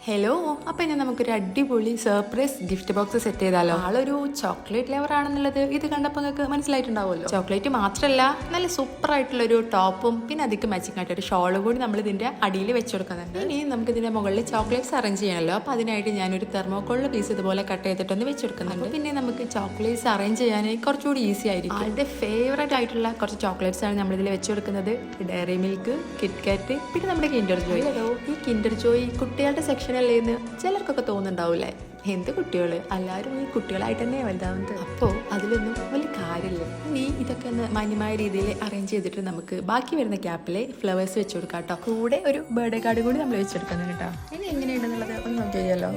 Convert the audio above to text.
Hello, അപ്പം ഇനി നമുക്കൊരു അടിപൊളി സർപ്രൈസ് ഗിഫ്റ്റ് ബോക്സ് സെറ്റ് ചെയ്താലോ. ആളൊരു ചോക്ലേറ്റ് ഫ്ലേവർ ആണെന്നുള്ളത് ഇത് കണ്ടപ്പോൾ നിങ്ങൾക്ക് മനസ്സിലായിട്ടുണ്ടാവുമല്ലോ. ചോക്ലേറ്റ് മാത്രമല്ല, നല്ല സൂപ്പർ ആയിട്ടുള്ള ഒരു ടോപ്പും പിന്നെ അതിക്ക് മാച്ചിങ് ആയിട്ട് ഒരു ഷോളും കൂടി നമ്മൾ ഇതിന്റെ അടിയിൽ വെച്ച് കൊടുക്കുന്നുണ്ട്. ഇനി നമുക്ക് ഇതിന്റെ മുകളിൽ ചോക്ലേറ്റ്സ് അറേഞ്ച് ചെയ്യണമല്ലോ. അപ്പോൾ അതിനായിട്ട് ഞാനൊരു തെർമോക്കോളിന്റെ പീസ് ഇതുപോലെ കട്ട് ചെയ്തിട്ടൊന്ന് വെച്ച് കൊടുക്കുന്നുണ്ട്. പിന്നെ നമുക്ക് ചോക്ലേറ്റ്സ് അറേഞ്ച് ചെയ്യാൻ കുറച്ചുകൂടി ഈസി ആയിരിക്കും. ആളുടെ ഫേവറേറ്റ് ആയിട്ടുള്ള കുറച്ച് ചോക്ലേറ്റ്സ് ആണ് നമ്മളിതിൽ വെച്ച് കൊടുക്കുന്നത്. ഡയറി മിൽക്ക്, കിറ്റ്കാറ്റ്, പിന്നെ നമ്മുടെ കിൻഡർ ജോയ്. ഈ കിൻഡർ ജോയ് കുട്ടികളുടെ സെക്ഷൻ അല്ലേന്ന് ചിലർക്കൊക്കെ തോന്നുന്നുണ്ടാവൂലേ. എന്ത് കുട്ടികൾ, എല്ലാവരും ഈ കുട്ടികളായിട്ട് തന്നെ വലുതാവുന്നത്. അപ്പോൾ അതിലൊന്നും വലിയ കാര്യമില്ല. ഇനി ഇതൊക്കെ ഒന്ന് മാന്യമായ രീതിയിൽ അറേഞ്ച് ചെയ്തിട്ട് നമുക്ക് ബാക്കി വരുന്ന ക്യാപ്പിൽ ഫ്ലവേഴ്സ് വെച്ച് കൊടുക്കാം കേട്ടോ. കൂടെ ഒരു ബർത്ത്ഡേ കാർഡ് കൂടി നമ്മൾ വെച്ചെടുക്കുന്നുണ്ട് കേട്ടോ. ഇനി എങ്ങനെയുണ്ടെന്നുള്ളത് ഒന്ന് നോക്കിയാലോ.